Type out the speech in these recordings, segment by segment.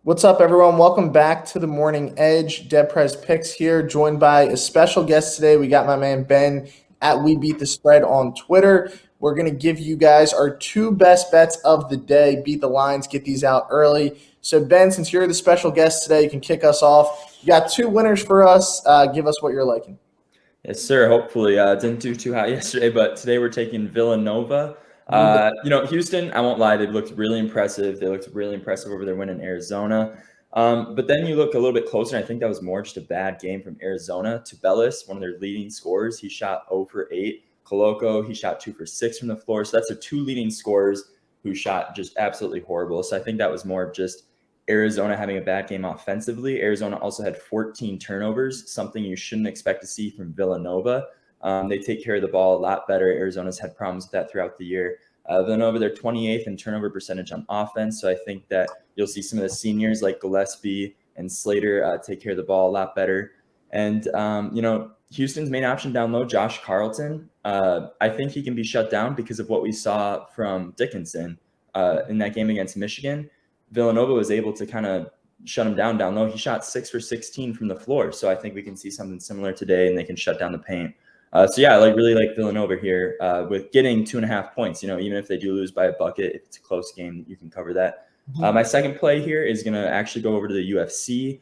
What's up, everyone? Welcome back to the Morning Edge. Dead Prez Picks here, joined by a special guest today. We got my man Ben at We Beat the Spread on Twitter. We're going to give you guys our two best bets of the day. Beat the lines, get these out early. So, Ben, since you're the special guest today, you can kick us off. You got two winners for us. Give us what you're liking. Yes, sir. Hopefully, didn't do too hot yesterday, but today we're taking Villanova. Houston, I won't lie, they looked really impressive. They looked really impressive over their win in Arizona. But then you look a little bit closer, and I think that was more just a bad game from Arizona. Tubelis, one of their leading scorers, he shot 0 for 8. Koloko, he shot 2 for 6 from the floor. So that's their two leading scorers who shot just absolutely horrible. So I think that was more of just Arizona having a bad game offensively. Arizona also had 14 turnovers, something you shouldn't expect to see from Villanova. They take care of the ball a lot better. Arizona's had problems with that throughout the year. Villanova, they're 28th in turnover percentage on offense. So I think that you'll see some of the seniors like Gillespie and Slater take care of the ball a lot better. And, Houston's main option down low, Josh Carlton, I think he can be shut down because of what we saw from Dickinson in that game against Michigan. Villanova was able to kind of shut him down low. He shot 6 for 16 from the floor. So I think we can see something similar today, and they can shut down the paint. I really like Villanova here with getting 2.5 points. Even if they do lose by a bucket, if it's a close game, you can cover that. My second play here is going to actually go over to the UFC.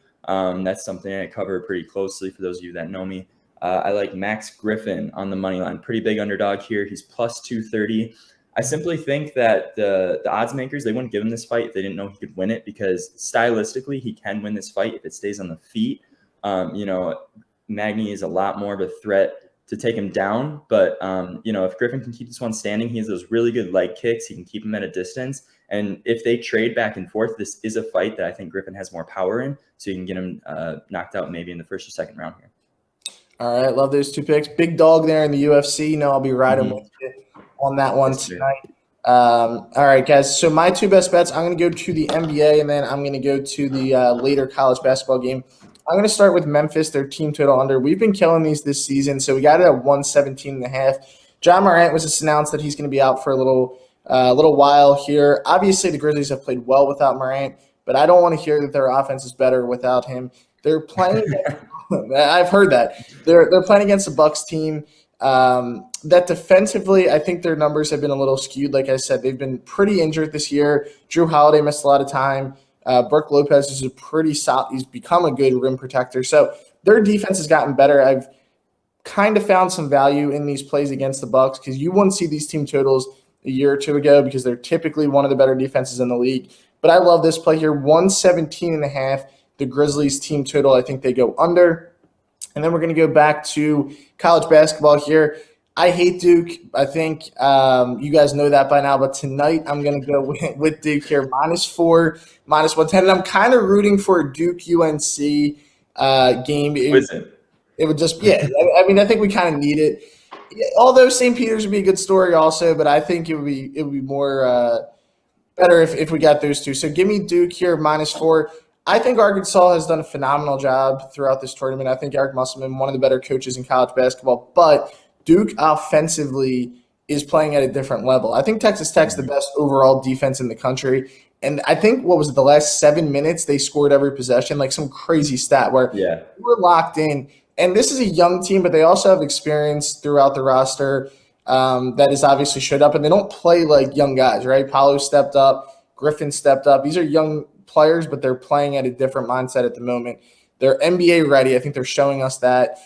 That's something I cover pretty closely for those of you that know me. I like Max Griffin on the money line. Pretty big underdog here. He's plus 230. I simply think that the odds makers, they wouldn't give him this fight if they didn't know he could win it, because stylistically he can win this fight if it stays on the feet. Magny is a lot more of a threat to take him down. But, if Griffin can keep this one standing, he has those really good leg kicks. He can keep him at a distance. And if they trade back and forth, this is a fight that I think Griffin has more power in. So you can get him knocked out maybe in the first or second round here. All right, love those two picks. Big dog there in the UFC. I'll be riding with you on that one tonight. All right, guys. So my two best bets, I'm going to go to the NBA, and then I'm going to go to the later college basketball game. I'm going to start with Memphis, their team total under. We've been killing these this season, so we got it at 117.5. John Morant was just announced that he's going to be out for a little while here. Obviously, the Grizzlies have played well without Morant, but I don't want to hear that their offense is better without him. They're playing – I've heard that. They're playing against a Bucks team that defensively, I think their numbers have been a little skewed. Like I said, they've been pretty injured this year. Drew Holiday missed a lot of time. Brook Lopez is a pretty solid. He's become a good rim protector. So their defense has gotten better. I've kind of found some value in these plays against the Bucks because you wouldn't see these team totals a year or two ago because they're typically one of the better defenses in the league. But I love this play here, 117.5. The Grizzlies team total, I think they go under. And then we're going to go back to college basketball here. I hate Duke. I think you guys know that by now. But tonight I'm going to go with Duke here, -4, -110. And I'm kind of rooting for a Duke-UNC game. It would just – I think we kind of need it. Although St. Peter's would be a good story also, but I think it would be more better if we got those two. So give me Duke here, -4. I think Arkansas has done a phenomenal job throughout this tournament. I think Eric Musselman, one of the better coaches in college basketball, but Duke offensively is playing at a different level. I think Texas Tech's the best overall defense in the country. And I think, the last 7 minutes they scored every possession, like some crazy stat where we're locked in. And this is a young team, but they also have experience throughout the roster that has obviously showed up. And they don't play like young guys, right? Paolo stepped up. Griffin stepped up. These are young players, but they're playing at a different mindset at the moment. They're NBA ready. I think they're showing us that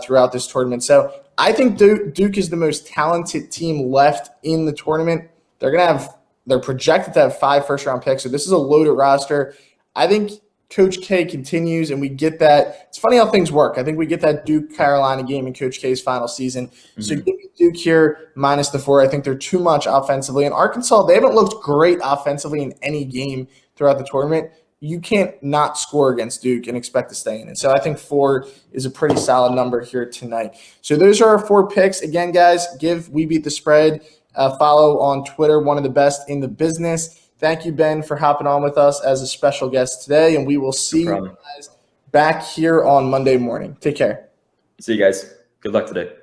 throughout this tournament. So I think Duke is the most talented team left in the tournament. They're projected to have 5 first-round picks, so this is a loaded roster. I think Coach K continues, and we get that. It's funny how things work. I think we get that Duke-Carolina game in Coach K's final season. So give me Duke here, -4. I think they're too much offensively. And Arkansas, they haven't looked great offensively in any game throughout the tournament. You can't not score against Duke and expect to stay in it. So I think 4 is a pretty solid number here tonight. So those are our 4 picks. Again, guys, give We Beat the Spread a follow on Twitter, one of the best in the business. Thank you, Ben, for hopping on with us as a special guest today, and we will see you guys back here on Monday morning. Take care. See you guys. Good luck today.